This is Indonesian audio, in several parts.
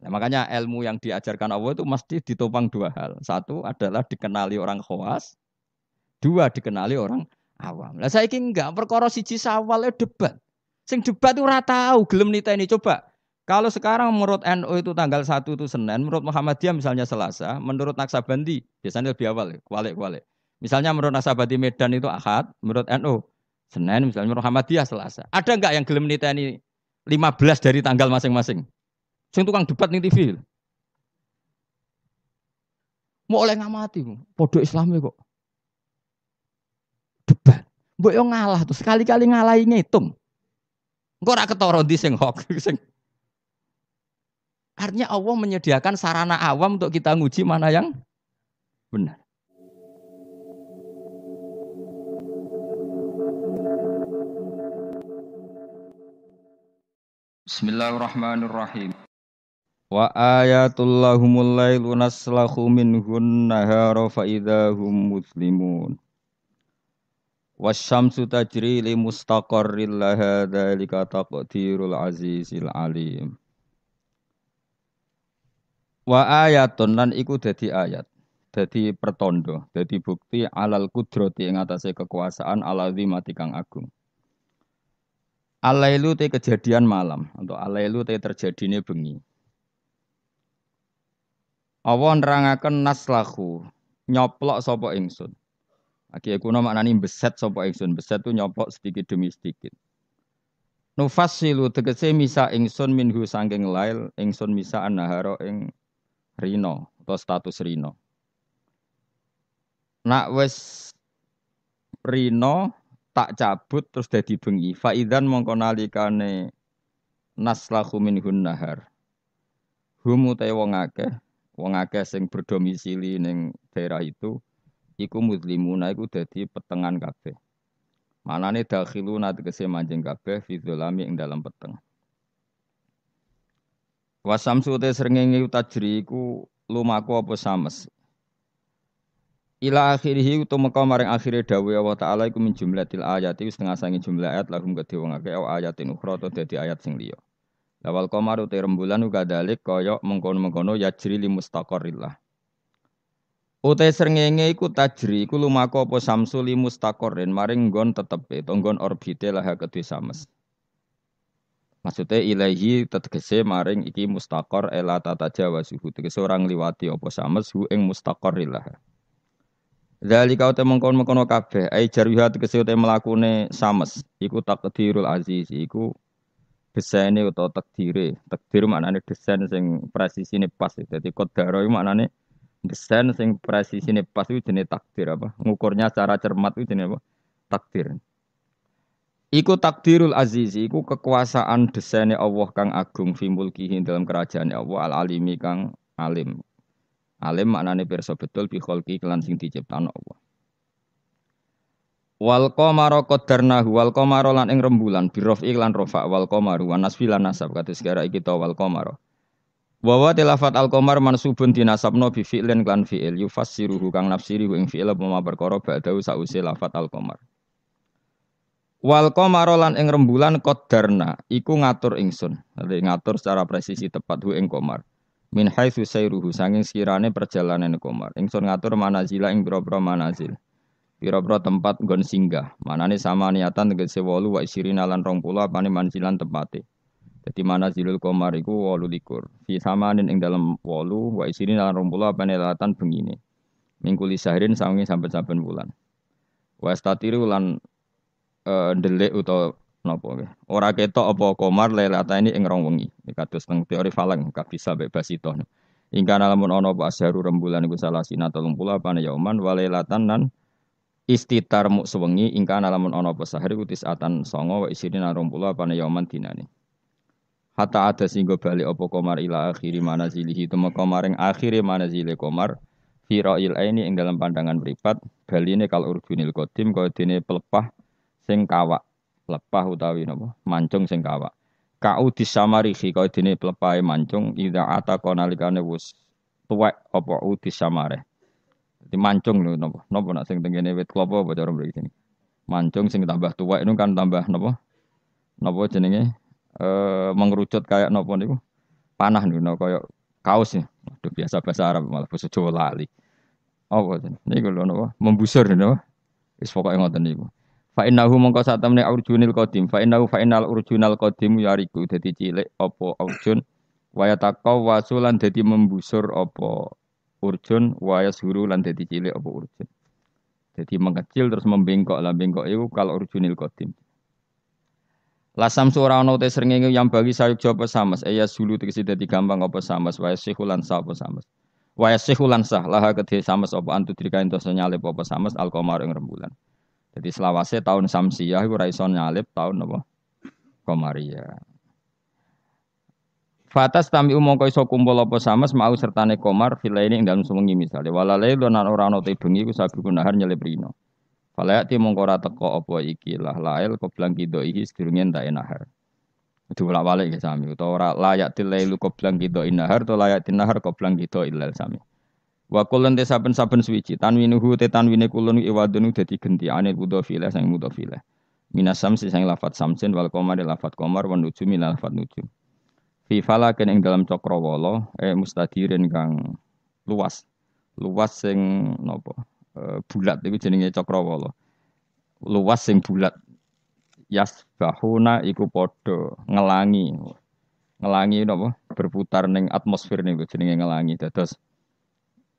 Nah, makanya ilmu yang diajarkan Allah itu mesti ditopang dua hal. Satu adalah dikenali orang khawas, dua dikenali orang awam. Lah saiki enggak perkara siji sawal debat. Sing debat itu ora tahu gelem niteni coba. Kalau sekarang menurut NU itu tanggal 1 itu Senin, menurut Muhammadiyah misalnya Selasa, menurut Naksabandi biasanya lebih awal, kualik-kualik. Misalnya menurut Naksabandi Medan itu Ahad, menurut NU Senin, misalnya menurut Muhammadiyah Selasa. Ada enggak yang gelem niteni 15 dari tanggal masing-masing? Sing tukang debat ning TV. Mau oleh ngamati, podo Islami kok debat. Mbok yo ngalah tuh sekali-kali ngalahi ngitung. Engko ora ketara ndi sing hok sing. Artinya Allah menyediakan sarana awam untuk kita nguji mana yang benar. Bismillahirrahmanirrahim. Wa ayatul lahumul lailu naslahu minhun nahara fa idahum muslimun. Wasyamsu tajri li mustaqarril laha dzalika taqdirul azizil alim. Wa ayatun lan iku dadi ayat. Dadi pertondo, dadi bukti alal kudrati ing atase kekuasaan alazimati kang agung. Alailu te kejadian malam atau alailu te terjadine bengi. Allah nerangaken naslahu nyoplok sapa ingsun. Aki kuno maknani beset sapa ingsun, beset tu nyoplok sedikit demi sedikit. Nufassilu tegese misa ingsun minhu saking lail, ingsun misa annahara ing rino atau status rino. Nak wis rino tak cabut terus dadi bengi. Faidan mongko nalikane naslahu minhun nahar. Hum utai wong akeh sing berdomisili ning daerah itu iku muslimuna iku dadi petengan kabeh. Manane dakhiluna tegese manjing kabeh fi dzulami ing dalam peteng. Wasamsu te srengenge tajri iku lumaku apa sames. Ila akhirih utumeka maring akhire dawuh Allah taala iku min jumlatil ayati setengah sangi jumlah ayat lahum kedhe wong akeh ayatin ukhra to dadi ayat sing liya. Lawal qamar te rembulan uga dalik kaya mengkono-mengkono yajri li mustaqarrillah. Utai srengenge iku tajri iku lumaku apa samsu li mustaqarrin maring nggon tetepe to nggon orbite lah kedhe sames. Maksudnya ilahi tegese maring iki mustaqor ela tata jawa suhu tegese orang liwati apa sames hu ing mustaqarrillah. Zalika uta mengkon-mengkono kabeh ai jarwiha tegese uta mlakune sames iku takdirul aziz iku desaine utawa takdire. Takdir maknane desain sing presisine pas. Dadi qadara iku maknane desain sing presisine pas iku jenenge takdir apa? Ngukurnya secara cermat iku jenenge apa? Takdir. Iku takdirul aziz iku kekuasaan desaine Allah kang agung fi mulkihi dalam kerajaan Allah al-alimi kang alim. Alim maknane pirsa betul bi kholqi kelan sing diciptakno Allah. Wal qamara qaddarnahu wal qamara lan ing rembulan bi rafi lan rafa wal qamaru wan nasfi lan nasab kados gara iki ta wal qamara. Wa tilafat al qamar mansubun dinasabno bi fi'lin lan fi'il yufassiruhu kang nafsiri ing fi'il apa perkara ba'dahu sause lafat al qamar. Wal qamara lan ing rembulan qaddarna iku ngatur ingsun. Dadi ngatur secara presisi tepat hu ing qamar. Min haitsu sayruhu sanging sekirane perjalanan qamar. Ingsun ngatur manazila ing pira-pira manazil. Pira-pira tempat nggon singgah. Manane sama niatan tegese 8 wa isirina lan 20 apane manzilan tepate. Dadi manazilul qamar iku 28. Fi samanin ing dalem 8 wa isirina lan 20 apane latan bengine. Mingkuli sahrin sanging saben-saben wulan. Wa statiru lan ndelik utawa napa nggih. Ora ketok apa qamar lailatane ing rong wengi. Kados teng teori falang kabisa bebas itu. Ingkang lamun ana apa asharu rembulan iku salah sina 30 apane yauman walailatan lan istitar muk sewengi ingkang lamun ana apa sahari kutisatan 9 wa isirina 20 apane yauman dinane. Hatta ada singgo bali apa qamar ila akhiri manazilihi tumeka maring akhire manazile qamar fi ra'il aini ing dalam pandangan mripat baline kal urjunil qadim kaya dene pelepah sing kawak. Lepah utawi napa mancung sing kawak. Kau disamarihi kaya dene plepahe mancung ida ataka nalikane wis tuwek apa udisamare. Dadi mancung lho napa? Napa nek sing tengene wit klapa apa cara mriki. Mancung sing tambah tuwek itu kan tambah napa? Napa jenenge? Mengerucut kayak napa niku? panah nuno koyo kaos ya. Waduh biasa bahasa Arab malah basa Jawa lali. Apa niku lho napa membusur napa. Wis pokoke ngoten niku. Fa innahu mongko satamne urjunil qadim. Fa innal urjunal qadim yariku dadi cilik apa urjun waya taqaw wasulan dadi membusur apa urjun waya suru lan dadi cilik apa urjun. Jadi mengecil terus membengkok lah bengkok itu kalau urjunil qadim. Lasam ora ana te srengenge yang bagi sayuk japa samas ya sulu tegese dadi gampang apa samas waya sihulan sa apa samas. Waya sihulan sah laha kedhe samas apa antu drika entos nyalip apa samas alqamar ing rembulan. Jadi selawase tahun Samsiyah iku ora iso nyalip tahun apa Qamariyah. Fatas tami mongko iso kumpul apa samas mau sertane komar filaini ing dalem sewengi misale walale lan ora ana te bengi ku sabi kunahar nyelip rino. Falayati mongko ora teko apa iki lah lail koblang kido iki sedurunge entek nahar. Itu bolak-balik ya sami utawa ora layak tilailu koblang kido nahar to layak tinahar koblang kido ilal sami. Wa kulun te saben-saben suwiji tanwinuhu te tanwine kulun iwadun dadi gentiane mudhofile sang mudhofile. Minas samsi sang lafat samsin wal qamari lafat qamar wan nujumi lafat nujum. Fi falaken ing dalam cakrawala mustadirin kang luas. Luas sing napa? Bulat iku jenenge cakrawala. Luas sing bulat. Yasbahuna iku padha ngelangi. Ngelangi napa? Berputar ning atmosfer niku jenenge ngelangi. Dados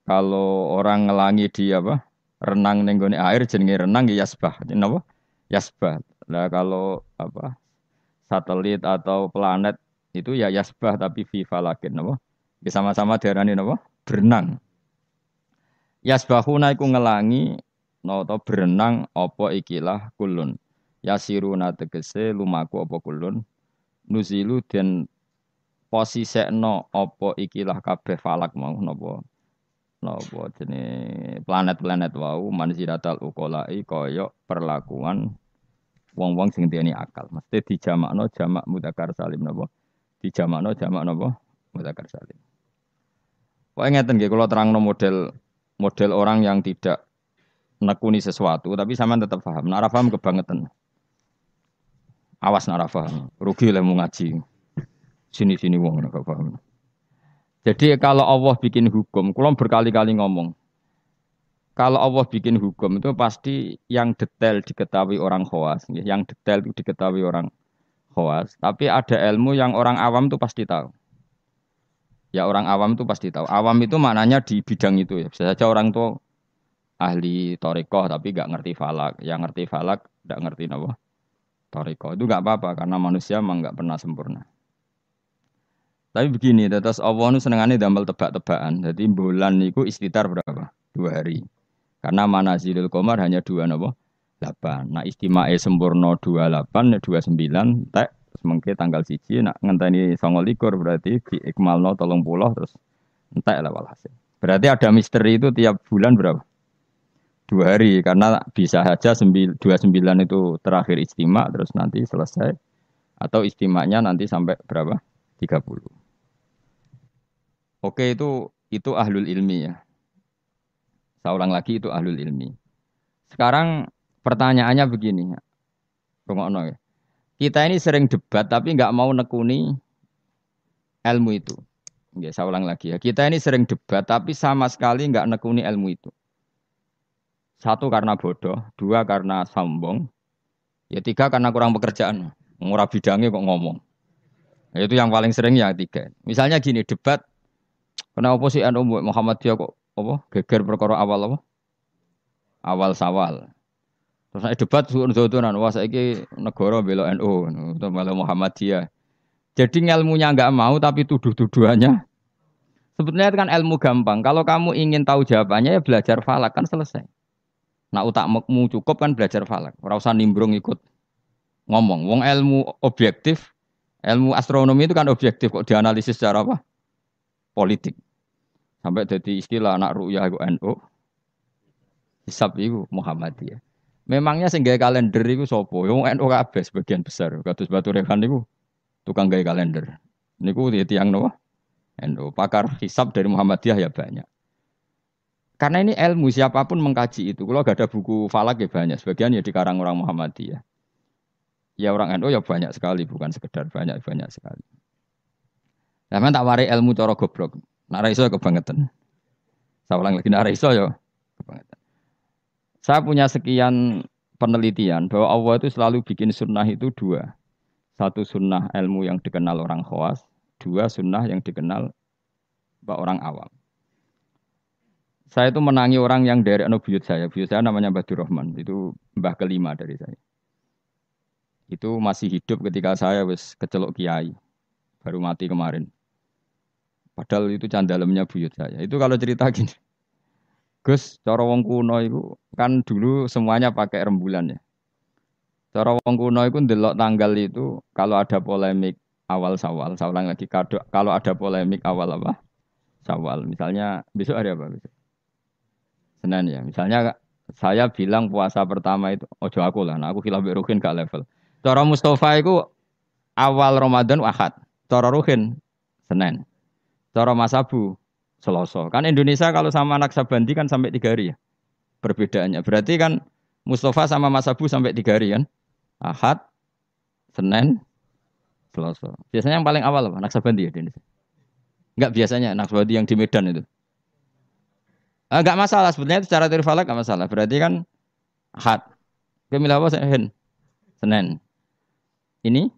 kalau orang ngelangi di apa? Renang ning gone air jenenge renang ya yasbah. Napa? Yasbah. Lah kalau apa? Satelit atau planet itu ya yasbah tapi fi falakin napa? Sama-sama diarani napa? Berenang. Yasbahuna iku ngelangi nata berenang apa ikilah kulun. Yasiruna tegese lumaku apa kulun. Nuzilu den posisekno apa ikilah kabeh falak mau napa jenenge planet-planet wau manziratal uqalai kaya perlakuan wong-wong sing duweni akal. Mesti dijamakno jamak mudzakkar salim napa? Dijamakno jamak napa? Mudzakkar salim. Pokoke ngeten nggih kula terangno model orang yang tidak nekuni sesuatu tapi sampean tetap paham. Nek ora paham kebangetan. Awas nek ora paham, rugi lemu ngaji. Sini-sini wong nek paham. Jadi kalau Allah bikin hukum, kula berkali-kali ngomong. Kalau Allah bikin hukum itu pasti yang detail diketahui orang khawas, yang detail itu diketahui orang khawas. Tapi ada ilmu yang orang awam itu pasti tahu. Ya orang awam itu pasti tahu. Awam itu maknanya di bidang itu ya. Bisa saja orang tua ahli torikoh tapi nggak ngerti falak. Yang ngerti falak nggak ngerti apa torikoh. Itu nggak apa-apa karena manusia memang nggak pernah sempurna. Tapi begini, terus Allah itu senengannya damel tebak-tebakan. Jadi bulan itu istitar berapa? 2 hari. Karena manazilul qamar hanya 2 napa? 8. Nah istimae sempurna 28, 29, tek semengke tanggal 1, nak ngenteni 29 berarti diikmalno 30 terus entek lah walhasil. Berarti ada misteri itu tiap bulan berapa? 2 hari karena bisa saja 29 itu terakhir istimak terus nanti selesai atau istimaknya nanti sampai berapa? 30. Oke itu ahlul ilmi ya. Saya ulang lagi itu ahlul ilmi. Sekarang pertanyaannya begini. Rungokno ya. Kita ini sering debat tapi nggak mau nekuni ilmu itu. Ya, saya ulang lagi ya. Kita ini sering debat tapi sama sekali nggak nekuni ilmu itu. 1 karena bodoh, 2 karena sombong, ya 3 karena kurang pekerjaan. Ngurah bidangnya kok ngomong. Ya, itu yang paling sering ya 3. Misalnya gini debat. Kenapa sih Muhammadiyah kok apa geger perkara awal apa? Awal Sawal. Terus saya debat suun-suunan wah saiki negara bela NU atau malah Muhammadiyah. Jadi ilmunya enggak mau tapi tuduh-tuduhannya. Sebetulnya itu kan ilmu gampang. Kalau kamu ingin tahu jawabannya ya belajar falak kan selesai. Nah utakmu cukup kan belajar falak. Ora usah nimbrung ikut ngomong. Wong ilmu objektif, ilmu astronomi itu kan objektif kok dianalisis secara apa? Politik. Sampai jadi istilah anak ru'yah itu NU, hisab itu Muhammadiyah. Memangnya sing gawe kalender iku sapa? Wong NU kabeh sebagian besar. Kados Batu Rehan niku tukang gawe kalender. Niku tiyang napa? NU. Pakar hisab dari Muhammadiyah ya banyak. Karena ini ilmu siapapun mengkaji itu. Kalau gak ada buku falak ya banyak. Sebagian ya dikarang orang Muhammadiyah. Ya orang NU ya banyak sekali, bukan sekedar banyak sekali. Sampeyan tak warai ilmu cara goblok. Nek ra iso ya kebangetan. Saya ulang lagi nek ra iso ya kebangetan. Saya punya sekian penelitian bahwa Allah itu selalu bikin sunnah itu dua. Satu sunnah ilmu yang dikenal orang khawas, dua sunnah yang dikenal orang awam. Saya itu menangi orang yang dari buyut saya. Buyut saya namanya Mbah Durrahman. Itu mbah kelima dari saya. Itu masih hidup ketika saya wis kecelok kiai. Baru mati kemarin. Padahal itu candalemnya buyut saya. Itu kalau cerita gini. Gus, cara wong kuno itu kan dulu semuanya pakai rembulan ya. Cara wong kuno itu ndelok tanggal itu kalau ada polemik awal Syawal, saya ulang lagi kalau ada polemik awal apa? Syawal. Misalnya besok hari apa besok? Senin ya. Misalnya saya bilang puasa pertama itu ojo aku lah, nah aku khilaf Ruhin gak level. Cara Mustafa itu awal Ramadan Ahad, cara Ruhin Senin, cara Mas Abu Selasa. Kan Indonesia kalau sama anak Sabandi kan sampai 3 hari ya perbedaannya. Berarti kan Mustafa sama Mas Abu sampai 3 hari kan? Ahad, Senin, Selasa. Biasanya yang paling awal apa? Anak Sabandi ya di Indonesia. Enggak biasanya anak Sabandi yang di Medan itu. Enggak masalah sebetulnya itu secara teori falak enggak masalah. Berarti kan Ahad. Kemilah apa Senin. Ini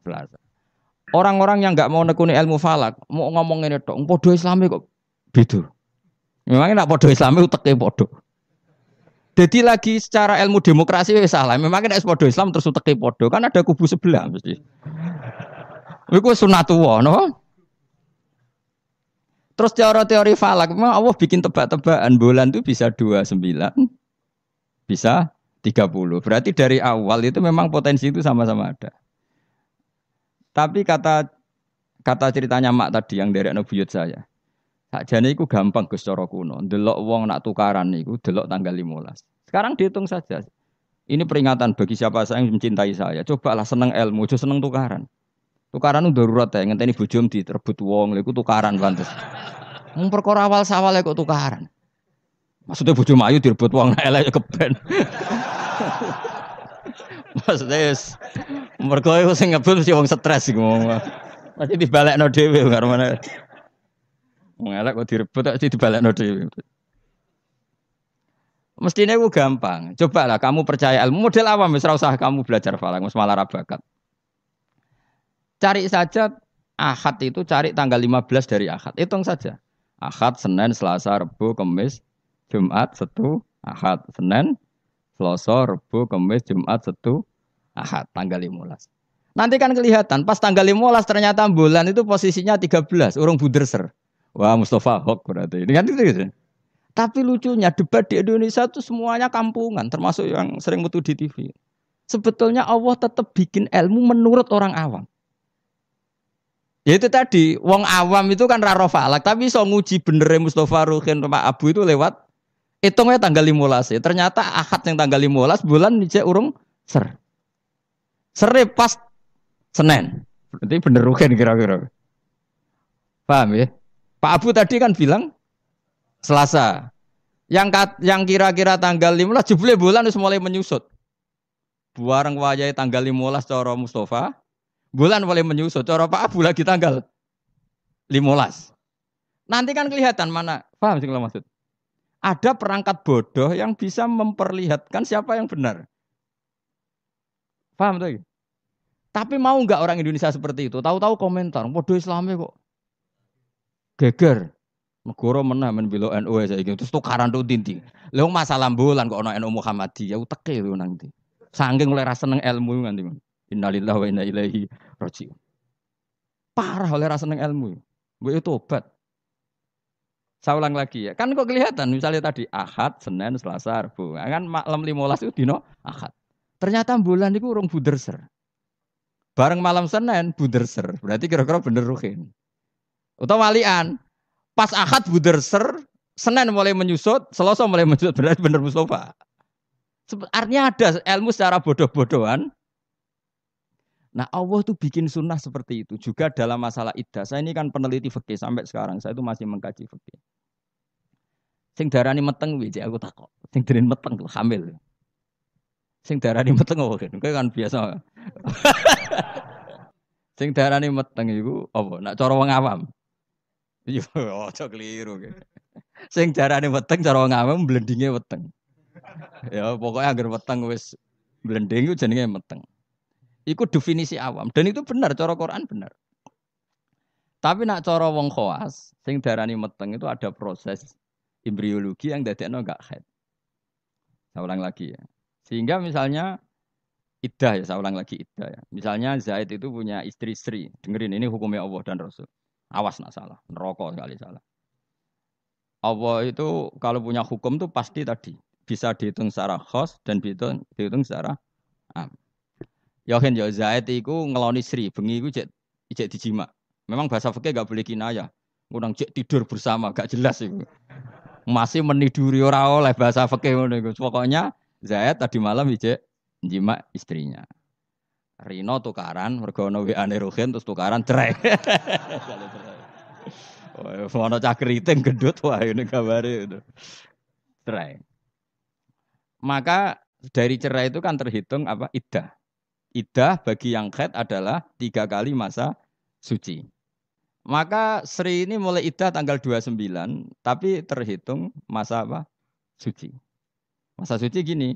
Selasa. Orang-orang yang enggak mau nekuni ilmu falak, mau ngomong ini tok, podo Islami kok beda. Memangnya nak podo Islami uteke podo. Jadi lagi secara ilmu demokrasi wis salah. Memangnya nek podo Islam terus uteke podo, kan ada kubu sebelah mesti. Iku sunatullah, no? Terus teori falak, memang Allah bikin tebak-tebakan bulan itu bisa 29, bisa 30. Berarti dari awal itu memang potensi itu sama-sama ada. Tapi kata ceritanya mak tadi yang dari buyut saya. Sakjane iku gampang Gus cara kuno. Delok wong nak tukaran niku delok tanggal 15. Sekarang dihitung saja. Ini peringatan bagi siapa yang mencintai saya. Cobalah seneng ilmu, aja seneng tukaran. Tukaran itu darurat ya, ngenteni bojom diterbut wong, lha iku tukaran pantes. Mung perkara awal sawale kok tukaran. Maksudnya bojom ayu direbut wong elek keben. Maksudnya mergo iku sing ngebut mesti wong stres iku ngomong. Mesti dibalekno dhewe karo mana. Wong elek kok direbut tak dibalekno dhewe. Mestinya itu gampang. Cobalah kamu percaya ilmu model awam wis ora usah kamu belajar falak, wis malah ra bakat. Cari saja Ahad itu cari tanggal 15 dari Ahad. Hitung saja. Ahad, Senin, Selasa, Rabu, Kamis, Jumat, Sabtu, Ahad. Senin, Selasa, Rabu, Kamis, Jumat, Sabtu, Ahad. Tanggal 15. Nanti kan kelihatan pas tanggal 15 ternyata bulan itu posisinya 13, urung buderser. Wah, Mustafa Hok berarti. Ini kan gitu. Tapi lucunya debat di Indonesia itu semuanya kampungan, termasuk yang sering mutu di TV. Sebetulnya Allah tetap bikin ilmu menurut orang awam. Ya itu tadi, wong awam itu kan raro falak, tapi so nguji bener Mustafa Ruhin Pak Abu itu lewat hitungnya tanggal 15 ya. Ternyata Ahad yang tanggal 15 bulan dijek urung ser. Sere pas Senin. Berarti bener Ruhin kira-kira. Paham ya? Pak Abu tadi kan bilang Selasa. Yang kira-kira tanggal 15 jebule bulan wis mulai menyusut. Buareng wayahe tanggal 15 cara Mustafa. Bulan mulai menyusut. Cara Pak Abu lagi tanggal 15. Nanti kan kelihatan mana. Paham sih kalau maksud? Ada perangkat bodoh yang bisa memperlihatkan siapa yang benar. Paham tuh? Tapi mau nggak orang Indonesia seperti itu? Tahu-tahu komentar, bodoh Islami kok geger. Negara menah men belo NU saiki terus tukaran tuh tinti. Lha masalah bulan kok ono NU Muhammadiyah uteke lho nanti. Saking oleh rasa seneng ilmu nganti. Innalillahi wa inna ilaihi raji'un. Parah oleh rasa seneng ilmu. Mbok itu tobat. Saya ulang lagi ya. Kan kok kelihatan misalnya tadi Ahad, Senin, Selasa, Rabu. Kan malam 15 itu dino Ahad. Ternyata bulan itu urung buderser. Bareng malam Senin buderser. Berarti kira-kira bener Ruhin. Utawa walian. Pas Ahad buderser, Senin mulai menyusut, Selasa mulai menyusut. Berarti bener Mustafa. Artinya ada ilmu secara bodoh-bodohan. Nah Allah tuh bikin sunnah seperti itu. Juga dalam masalah iddah. Saya ini kan peneliti fikih sampai sekarang. Saya itu masih mengkaji fikih. Sing darani meteng wiji aku takok. Sing darani meteng tuh hamil. Sing darani meteng kan biasa. Sing darani meteng iku apa? Nak cara wong awam. Yo aja keliru. Sing darani meteng cara wong awam blendinge weteng. Ya pokoknya agar weteng wis blending iku jenenge meteng. Iku definisi awam dan itu benar cara Quran benar. Tapi nak cara wong khawas sing darani meteng itu ada proses embriologi yang dadekno enggak haid. Saya ulang lagi ya. Sehingga misalnya iddah ya, saya ulang lagi iddah ya. Misalnya Zaid itu punya istri Sri. Dengerin ini hukumnya Allah dan Rasul. Awas nak salah, neraka sekali salah. Allah itu kalau punya hukum tuh pasti tadi bisa dihitung secara khos dan dihitung secara am. Yakin ya Zaid itu ngeloni Sri, bengi itu cek dijima. Memang bahasa fikih enggak boleh kinayah. Ngundang cek tidur bersama, gak jelas itu. Masih meniduri ora oleh bahasa fikih ngono iku. Pokoknya Zaid tadi malam ijek jima istrinya. Rino tukaran mergo ono WA-ne Ruhin terus tukaran cerai. Ono cah keriting gendut wah ini gambare itu. Cerai. Maka dari cerai itu kan terhitung apa? Iddah. Iddah bagi yang haid adalah 3 kali masa suci. Maka Sri ini mulai iddah tanggal 29, tapi terhitung masa apa? Suci. Masa suci gini,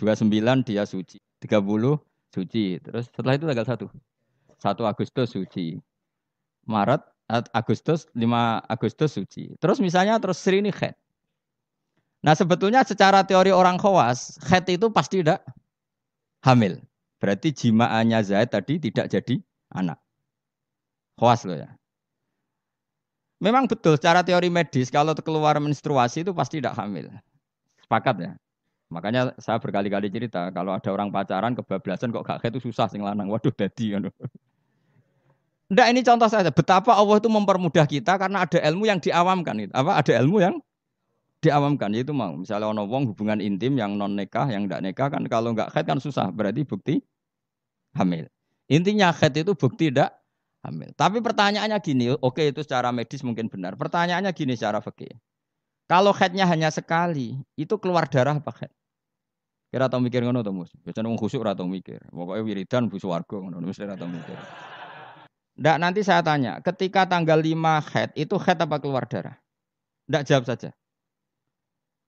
29 dia suci, 30 suci. Terus setelah itu tanggal 1. 1 Agustus suci. Maret, Agustus, 5 Agustus suci. Terus misalnya terus Sri ini haid. Nah sebetulnya secara teori orang khawas, haid itu pasti tidak hamil. Berarti jimaannya Zaid tadi tidak jadi anak. Khawas loh ya. Memang betul secara teori medis kalau keluar menstruasi itu pasti tidak hamil. Sepakat ya. Makanya saya berkali-kali cerita kalau ada orang pacaran kebablasan kok gak haid itu susah sing lanang. Waduh dadi ngono. Ndak ini contoh saja betapa Allah itu mempermudah kita karena ada ilmu yang diawamkan gitu. Apa ada ilmu yang diawamkan yaitu mau misalnya ono wong hubungan intim yang non nikah yang ndak nikah kan kalau nggak haid kan susah berarti bukti hamil. Intinya haid itu bukti tidak hamil. Tapi pertanyaannya gini, oke itu secara medis mungkin benar. Pertanyaannya gini secara fikih. Kalau haidnya hanya sekali, itu keluar darah apa haid? Kira tau mikir ngono to, Mus? Biasane wong khusuk ora tau mikir. Pokoke wiridan bu swarga ngono mesti ora tau mikir. Ndak nanti saya tanya, ketika tanggal 5 haid, itu haid apa keluar darah? Ndak jawab saja.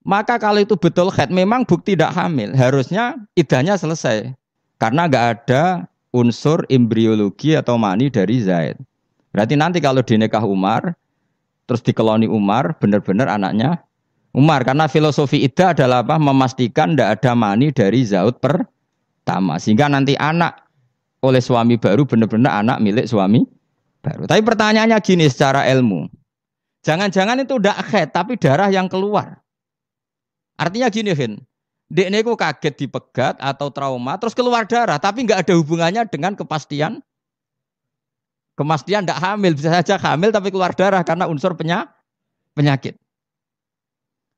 Maka kalau itu betul haid, memang bukti tidak hamil. Harusnya iddahnya selesai. Karena nggak ada unsur embriologi atau mani dari Zaid. Berarti nanti kalau dinikah Umar, terus dikeloni Umar, benar-benar anaknya Umar. Karena filosofi iddah adalah apa? Memastikan tidak ada mani dari Zaid pertama. Sehingga nanti anak oleh suami baru benar-benar anak milik suami baru. Tapi pertanyaannya gini secara ilmu. Jangan-jangan itu tidak haid, tapi darah yang keluar. Artinya gini, Hin. Dekne ku kaget dipegat atau trauma terus keluar darah tapi nggak ada hubungannya dengan kepastian tidak hamil, bisa saja hamil tapi keluar darah karena unsur penyakit.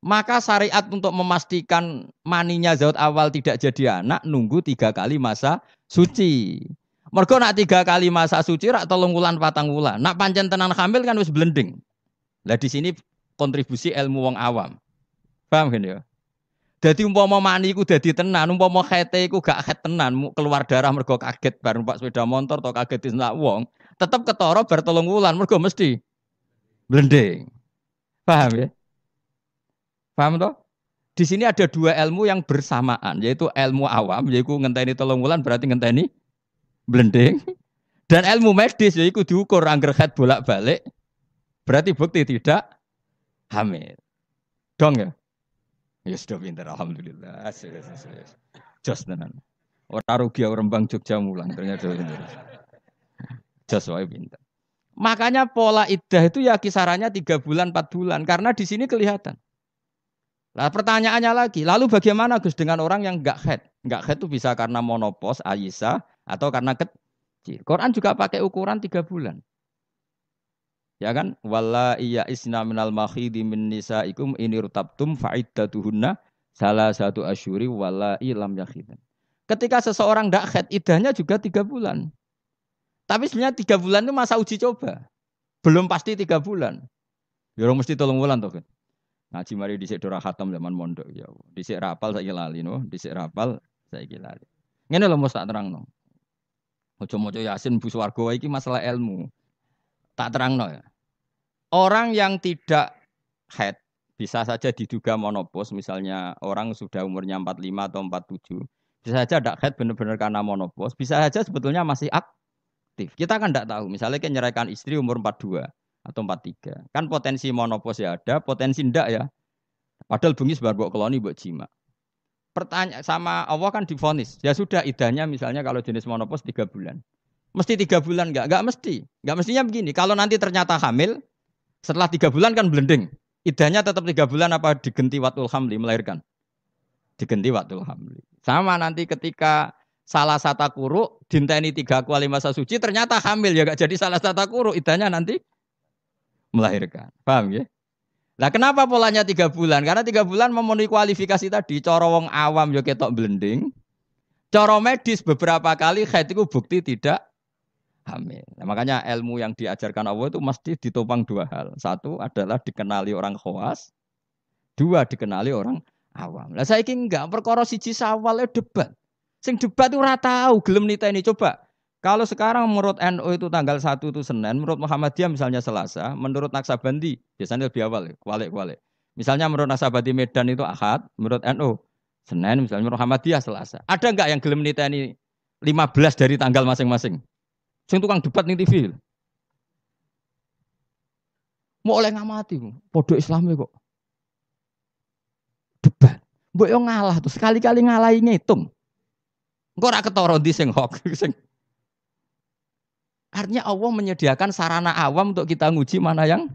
Maka syariat untuk memastikan maninya zat awal tidak jadi anak nunggu 3 kali masa suci. Mergo nak 3 kali masa suci rak 3 wulan 4 wulan. Nak pancen tenan hamil kan wis blending. Lah di sini kontribusi ilmu wong awam. Paham kan ya? Jadi umpama mani iku dadi tenan, umpama khete iku gak khet tenan, keluar darah mergo kaget bar numpak sepeda motor atau kaget disentak wong, tetep ketara bar 3 wulan mergo mesti blending. Paham ya? Paham toh? Di sini ada 2 ilmu yang bersamaan, yaitu ilmu awam, yaitu ngenteni 3 wulan berarti ngenteni blending, dan ilmu medis yaitu diukur angger khet bolak-balik, berarti bukti tidak hamil. Dong ya? Ya sudah pinter, alhamdulillah. Jos tenan. Ora rugi Rembang Jogja mulang ternyata pinter. Jos wae pinter. Makanya pola iddah itu ya kisarannya 3 bulan 4 bulan karena di sini kelihatan. Nah, pertanyaannya lagi, lalu bagaimana Gus dengan orang yang enggak haid? Enggak haid itu bisa karena monopos, Aisyah atau karena kecil. Quran juga pakai ukuran 3 bulan. Ya kan? Walla iya isna minal makhidi min nisaikum ini rutabtum fa'iddatuhunna salah satu asyuri walla ilam yakhidan. Ketika seseorang tidak haid, iddahnya juga 3 bulan. Tapi sebenarnya 3 bulan itu masa uji coba. Belum pasti 3 bulan. Ya mesti 3 bulan toh kan. Ngaji mari dhisik dora khatam zaman mondok ya. Dhisik rapal saiki lali no, dhisik rapal saiki lali. Ngene lho mesti tak terangno. Maca-maca Yasin bu swarga iki masalah ilmu. Tak terangno ya. Orang yang tidak haid bisa saja diduga monopos, misalnya orang sudah umurnya 45 atau 47. Bisa saja tidak haid benar-benar karena monopos, bisa saja sebetulnya masih aktif. Kita kan tidak tahu, misalnya kan nyeraikan istri umur 42 atau 43. Kan potensi monopos ya ada, potensi ndak ya. Padahal bengi sebar mbok keloni mbok jima. Pertanyaan sama Allah kan divonis. Ya sudah idahnya misalnya kalau jenis monopos 3 bulan. Mesti 3 bulan enggak? Enggak mesti. Enggak mestinya begini. Kalau nanti ternyata hamil, setelah 3 bulan kan blending. Idahnya tetap 3 bulan apa digenti watul hamli melahirkan? Digenti watul hamli. Sama nanti ketika salah satu kuru dinteni 3 kuali masa suci ternyata hamil ya enggak jadi salah satu kuru idahnya nanti melahirkan. Paham ya? Nah kenapa polanya 3 bulan? Karena 3 bulan memenuhi kualifikasi tadi. Cara wong awam yo ketok blending. Cara medis beberapa kali haid itu bukti tidak hamil. Nah, makanya ilmu yang diajarkan Allah itu mesti ditopang 2 hal. 1 adalah dikenali orang khawas. 2 dikenali orang awam. Lah saiki enggak perkara siji sawal debat. Sing debat ora tahu gelem niteni coba. Kalau sekarang menurut NU itu tanggal 1 itu Senin, menurut Muhammadiyah misalnya Selasa, menurut Naksabandi biasanya lebih awal, kualik. Misalnya menurut Naksabandi Medan itu Ahad, menurut NU Senin, misalnya menurut Muhammadiyah Selasa. Ada enggak yang gelem niteni 15 dari tanggal masing-masing? Sing tukang debat ning TV. Mau oleh ngamati, podo Islami kok. Debat. Mbok yo ngalah tuh, sekali-kali ngalahi ngitung. Engko ora ketara ndi sing hok sing. Artinya Allah menyediakan sarana awam untuk kita nguji mana yang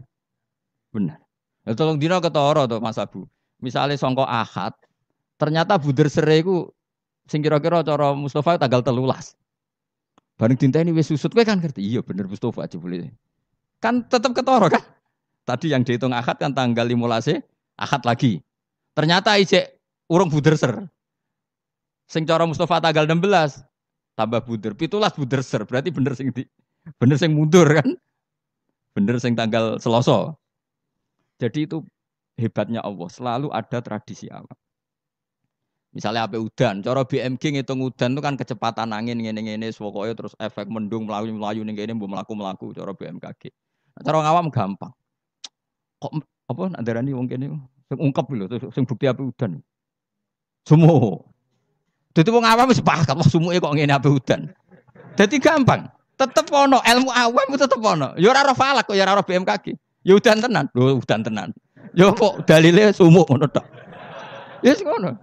benar. Ya tolong dina ketara to Mas Abu. Misale sangka Ahad, ternyata buder sere iku sing kira-kira cara Mustofa tanggal 13. Bareng dinteni wis susut kowe kan ngerti. Iya bener Mustofa jebule. Kan tetap ketara kan? Tadi yang dihitung Ahad kan tanggal 15 Ahad lagi. Ternyata ijek urung buder ser. Sing cara Mustofa tanggal 16 tambah buder, 17 buder ser. Berarti bener sing mundur kan? Bener sing tanggal Selasa. Jadi itu hebatnya Allah, selalu ada tradisi awam. Misalnya apa udan, cara BMG ngitung udan itu kan kecepatan angin ngene-ngene pokoke terus efek mendung melayu ning kene mbok mlaku-mlaku cara BMKG. Nah, cara ngawam gampang. Kok apa nak darani wong kene sing ungkep lho, sing bukti apa udan. Sumu. Dadi wong awam wis sepakat wah sumuke kok ngene apa udan. Dadi gampang. Tetep ono ilmu awam itu tetep ono. Ya ora ora falak kok ya ora BMKG. Ya udan tenan. Lho udan tenan. Ya kok dalile sumuk ngono tok. Ya wis ngono.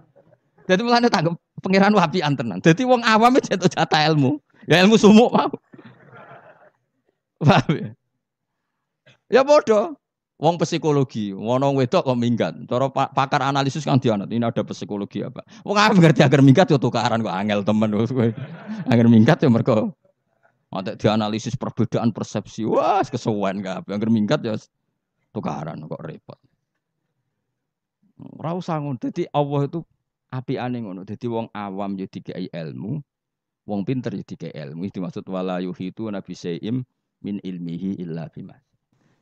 Dadi mulane tanggep pangeran wapian tenan. Dadi wong awam wis entuk jatah ilmu. Ya ilmu sumuk mau. Paham ya? Ya bodoh. Wong psikologi, ono wedok kok minggat. Cara pakar analisis kan dianut. Ini ada psikologi apa? Wong awam ngerti agar minggat yo tukaran kok angel temen kowe. Agar minggat yo mergo ada dianalisis perbedaan persepsi. Wah, kesuwen kabeh. Angger minggat ya tukaran kok repot. Ora usah ngono. Dadi Allah itu apiane ngono. Dadi wong awam ya dikai ilmu, wong pinter ya dikai ilmu. Itu maksud wala yuhitu nabi sayyim min ilmihi illa bima.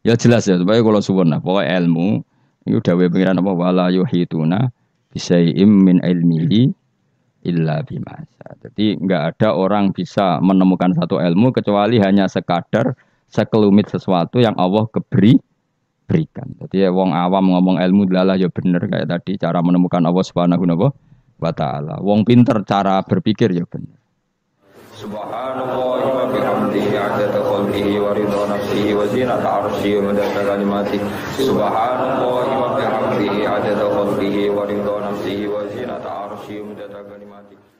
Ya jelas ya, supaya kalau suwun nah, pokoknya ilmu itu dawuh pengiran apa wala yuhituna bisayyim min ilmihi illa bima. Jadi enggak ada orang bisa menemukan satu ilmu kecuali hanya sekadar sekelumit sesuatu yang Allah berikan. Jadi wong awam ngomong ilmu adalah ya bener kayak tadi cara menemukan Allah Subhanahu wa taala. Wong pinter cara berpikir ya bener. Subhanallah wa bihamdihi 'adada khalqihi wa ridha nafsihi wa zinata 'arsyihi wa midada kalimatihi. Subhanallah wa bihamdihi 'adada khalqihi wa ridha nafsihi wa zinata 'arsyihi wa midada kalimatihi.